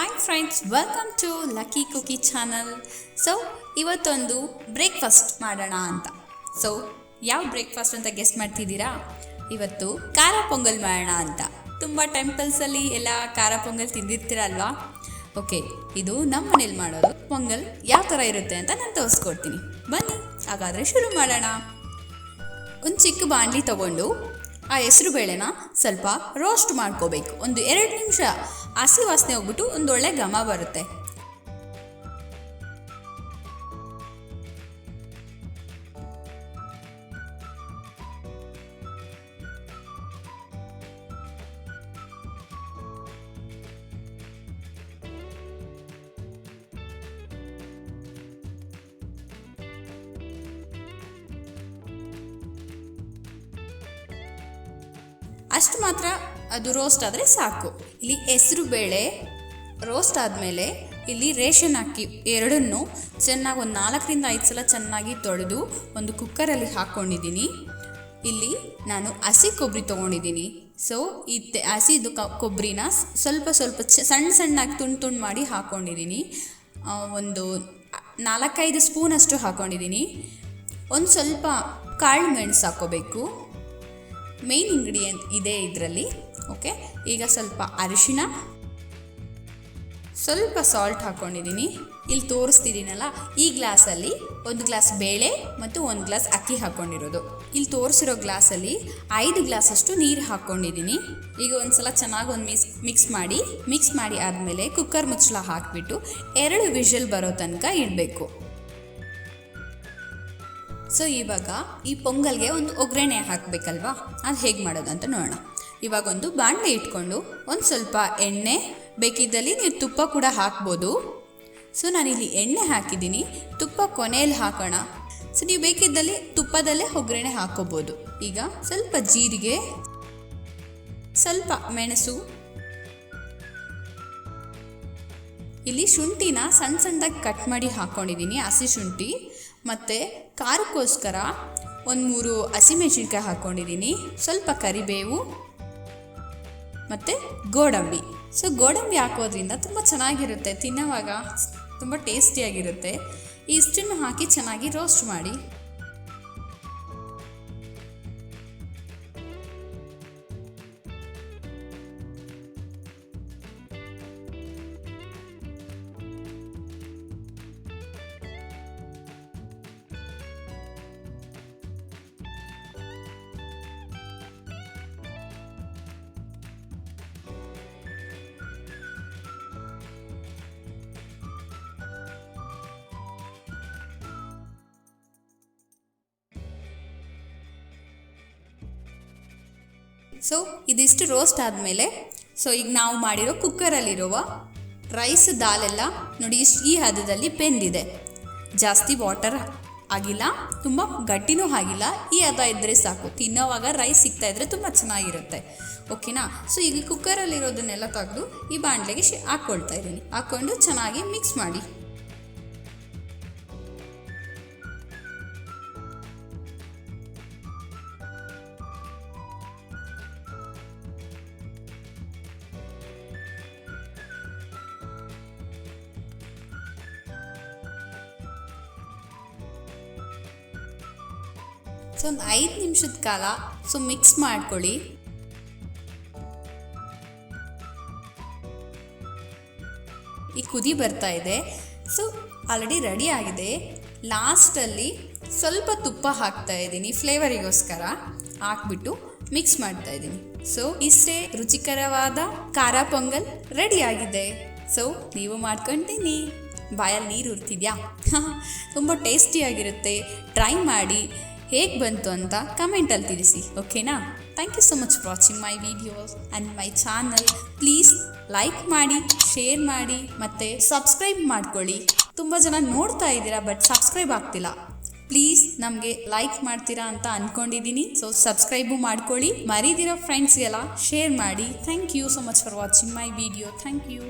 Hi friends, welcome to Lucky Cookie channel. So ಇವತ್ತೊಂದು breakfast ಮಾಡೋಣ ಅಂತ. ಸೊ ಯಾವ ಬ್ರೇಕ್ಫಾಸ್ಟ್ ಅಂತ ಗೆಸ್ಟ್ ಮಾಡ್ತಿದ್ದೀರಾ? ಇವತ್ತು ಖಾರ ಪೊಂಗಲ್ ಮಾಡೋಣ ಅಂತ. ತುಂಬ ಟೆಂಪಲ್ಸಲ್ಲಿ ಎಲ್ಲ ಖಾರ ಪೊಂಗಲ್ ತಿಂದಿರ್ತೀರಲ್ವಾ? ಓಕೆ, ಇದು ನಮ್ಮ ಮನೇಲಿ ಮಾಡೋದು ಪೊಂಗಲ್ ಯಾವ ಥರ ಇರುತ್ತೆ ಅಂತ ನಾನು ತೋರಿಸ್ಕೊಡ್ತೀನಿ. ಬನ್ನಿ ಹಾಗಾದರೆ ಶುರು ಮಾಡೋಣ. ಒಂದು ಚಿಕ್ಕ ಬಾಣಲಿ ತೊಗೊಂಡು ಆ ಹೆಸರು ಬೇಳೆನ ಸ್ವಲ್ಪ ರೋಸ್ಟ್ ಮಾಡ್ಕೋಬೇಕು. ಒಂದು 2 ನಿಮಿಷ ಹಸಿ ವಾಸನೆ ಹೋಗ್ಬಿಟ್ಟು ಒಂದೊಳ್ಳೆ ಘಮ ಬರುತ್ತೆ. ಅಷ್ಟು ಮಾತ್ರ ಅದು ರೋಸ್ಟ್ ಆದರೆ ಸಾಕು. ಇಲ್ಲಿ ಹೆಸರು ಬೇಳೆ ರೋಸ್ಟ್ ಆದಮೇಲೆ ಇಲ್ಲಿ ರೇಷನ್ ಅಕ್ಕಿ ಎರಡನ್ನೂ ಚೆನ್ನಾಗಿ ಒಂದು 4ರಿಂದ 5 ಸಲ ಚೆನ್ನಾಗಿ ತೊಳೆದು ಒಂದು ಕುಕ್ಕರಲ್ಲಿ ಹಾಕ್ಕೊಂಡಿದ್ದೀನಿ. ಇಲ್ಲಿ ನಾನು ಹಸಿ ಕೊಬ್ಬರಿ ತೊಗೊಂಡಿದ್ದೀನಿ. ಸೊ ಈ ಹಸಿದು ಕೊಬ್ಬರಿನ ಸ್ವಲ್ಪ ಸಣ್ಣಾಗಿ ತುಂಡು ಮಾಡಿ ಹಾಕ್ಕೊಂಡಿದ್ದೀನಿ. ಒಂದು 4-5 ಸ್ಪೂನಷ್ಟು ಹಾಕ್ಕೊಂಡಿದ್ದೀನಿ. ಒಂದು ಸ್ವಲ್ಪ ಕಾಳು ಮೆಣಸು ಹಾಕ್ಕೋಬೇಕು. ಮೇನ್ ಇಂಗ್ರೀಡಿಯೆಂಟ್ ಇದೆ ಇದರಲ್ಲಿ. ಓಕೆ, ಈಗ ಸ್ವಲ್ಪ ಅರಿಶಿನ, ಸ್ವಲ್ಪ ಸಾಲ್ಟ್ ಹಾಕ್ಕೊಂಡಿದ್ದೀನಿ. ಇಲ್ಲಿ ತೋರಿಸ್ತಿದ್ದೀನಲ್ಲ, ಈ ಗ್ಲಾಸಲ್ಲಿ 1 ಗ್ಲಾಸ್ ಬೇಳೆ ಮತ್ತು 1 ಗ್ಲಾಸ್ ಅಕ್ಕಿ ಹಾಕ್ಕೊಂಡಿರೋದು. ಇಲ್ಲಿ ತೋರಿಸಿರೋ ಗ್ಲಾಸಲ್ಲಿ 5 ಗ್ಲಾಸಷ್ಟು ನೀರು ಹಾಕ್ಕೊಂಡಿದ್ದೀನಿ. ಈಗ ಒಂದು ಸಲ ಚೆನ್ನಾಗಿ ಒಂದು ಮಿಕ್ಸ್ ಮಾಡಿ ಆದಮೇಲೆ ಕುಕ್ಕರ್ ಮುಚ್ಚಳ ಹಾಕಿಬಿಟ್ಟು 2 ವಿಷಲ್ ಬರೋ ತನಕ ಇಡಬೇಕು. ಸೊ ಇವಾಗ ಈ ಪೊಂಗಲ್ಗೆ ಒಂದು ಒಗ್ಗರಣೆ ಹಾಕಬೇಕಲ್ವಾ, ಅದು ಹೇಗೆ ಮಾಡೋದು ಅಂತ ನೋಡೋಣ. ಇವಾಗ ಒಂದು ಬಾಣಲೆ ಇಟ್ಕೊಂಡು ಒಂದು ಸ್ವಲ್ಪ ಎಣ್ಣೆ, ಬೇಕಿದ್ದಲ್ಲಿ ನೀವು ತುಪ್ಪ ಕೂಡ ಹಾಕ್ಬೋದು. ಸೊ ನಾನಿಲ್ಲಿ ಎಣ್ಣೆ ಹಾಕಿದ್ದೀನಿ, ತುಪ್ಪ ಕೊನೆಯಲ್ಲಿ ಹಾಕೋಣ. ಸೊ ನೀವು ಬೇಕಿದ್ದಲ್ಲಿ ತುಪ್ಪದಲ್ಲೇ ಒಗ್ಗರಣೆ ಹಾಕ್ಕೋಬೋದು. ಈಗ ಸ್ವಲ್ಪ ಜೀರಿಗೆ, ಸ್ವಲ್ಪ ಮೆಣಸು, ಇಲ್ಲಿ ಶುಂಠಿನ ಸಣ್ಣದಾಗಿ ಕಟ್ ಮಾಡಿ ಹಾಕ್ಕೊಂಡಿದ್ದೀನಿ, ಹಸಿ ಶುಂಠಿ. ಮತ್ತು ಖಾರಕ್ಕೋಸ್ಕರ 1-3 ಹಸಿಮೆಣಸಿನ್ಕಾಯಿ ಹಾಕ್ಕೊಂಡಿದ್ದೀನಿ, ಸ್ವಲ್ಪ ಕರಿಬೇವು ಮತ್ತು ಗೋಡಂಬಿ. ಸೊ ಗೋಡಂಬಿ ಹಾಕೋದ್ರಿಂದ ತುಂಬ ಚೆನ್ನಾಗಿರುತ್ತೆ, ತಿನ್ನೋವಾಗ ತುಂಬ ಟೇಸ್ಟಿಯಾಗಿರುತ್ತೆ. ಇಷ್ಟನ್ನು ಹಾಕಿ ಚೆನ್ನಾಗಿ ರೋಸ್ಟ್ ಮಾಡಿ. ಸೊ ಇದಿಷ್ಟು ರೋಸ್ಟ್ ಆದಮೇಲೆ, ಸೊ ಈಗ ನಾವು ಮಾಡಿರೋ ಕುಕ್ಕರಲ್ಲಿರುವ ರೈಸ್ ದಾಲೆಲ್ಲ ನೋಡಿ ಈ ಹದದಲ್ಲಿ ಬೆಂದಿದೆ. ಜಾಸ್ತಿ ವಾಟರ್ ಆಗಿಲ್ಲ, ತುಂಬ ಗಟ್ಟಿನೂ ಆಗಿಲ್ಲ. ಈ ಹದ ಇದ್ದರೆ ಸಾಕು, ತಿನ್ನೋವಾಗ ರೈಸ್ ಸಿಗ್ತಾಯಿದ್ರೆ ತುಂಬ ಚೆನ್ನಾಗಿರುತ್ತೆ. ಓಕೆನಾ? ಸೊ ಈಗ ಕುಕ್ಕರಲ್ಲಿರೋದನ್ನೆಲ್ಲ ತೆಗೆದು ಈ ಬಾಣಲೆಗೆ ಹಾಕ್ಕೊಳ್ತಾ ಇದ್ದೀನಿ. ಹಾಕ್ಕೊಂಡು ಚೆನ್ನಾಗಿ ಮಿಕ್ಸ್ ಮಾಡಿ. ಸೊ ಒಂದು 5 ನಿಮಿಷದ ಕಾಲ ಮಿಕ್ಸ್ ಮಾಡ್ಕೊಳ್ಳಿ. ಈ ಕುದಿ ಬರ್ತಾ ಇದೆ. ಸೊ ಆಲ್ರೆಡಿ ರೆಡಿ ಆಗಿದೆ. ಲಾಸ್ಟಲ್ಲಿ ಸ್ವಲ್ಪ ತುಪ್ಪ ಹಾಕ್ತಾ ಇದ್ದೀನಿ, ಫ್ಲೇವರಿಗೋಸ್ಕರ ಹಾಕ್ಬಿಟ್ಟು ಮಿಕ್ಸ್ ಮಾಡ್ತಾ ಇದ್ದೀನಿ. ಸೊ ಇಷ್ಟೇ ರುಚಿಕರವಾದ ಖಾರ ಪೊಂಗಲ್ ರೆಡಿ ಆಗಿದೆ. ಸೊ ನೀವು ಮಾಡ್ಕೊತೀನಿ. ಬಾಯಲ್ಲಿ ನೀರು ಉರ್ತಿದ್ಯಾ? ತುಂಬ ಟೇಸ್ಟಿಯಾಗಿರುತ್ತೆ. ಟ್ರೈ ಮಾಡಿ, ಹೇಗೆ ಬಂತು ಅಂತ ಕಮೆಂಟಲ್ಲಿ ತಿಳಿಸಿ. ಓಕೆನಾ? Thank you so much for watching my videos and my channel. Please like ಮಾಡಿ, ಶೇರ್ ಮಾಡಿ ಮತ್ತು ಸಬ್ಸ್ಕ್ರೈಬ್ ಮಾಡ್ಕೊಳ್ಳಿ. ತುಂಬ ಜನ ನೋಡ್ತಾ ಇದ್ದೀರಾ, ಬಟ್ ಸಬ್ಸ್ಕ್ರೈಬ್ ಆಗ್ತಿಲ್ಲ. ಪ್ಲೀಸ್ ನಮಗೆ ಲೈಕ್ ಮಾಡ್ತೀರಾ ಅಂತ ಅಂದ್ಕೊಂಡಿದ್ದೀನಿ. ಸೊ ಸಬ್ಸ್ಕ್ರೈಬು ಮಾಡ್ಕೊಳ್ಳಿ. ಮರಿದಿರೋ ಫ್ರೆಂಡ್ಸ್ಗೆಲ್ಲ ಶೇರ್ ಮಾಡಿ. Thank you so much for watching my video. Thank you.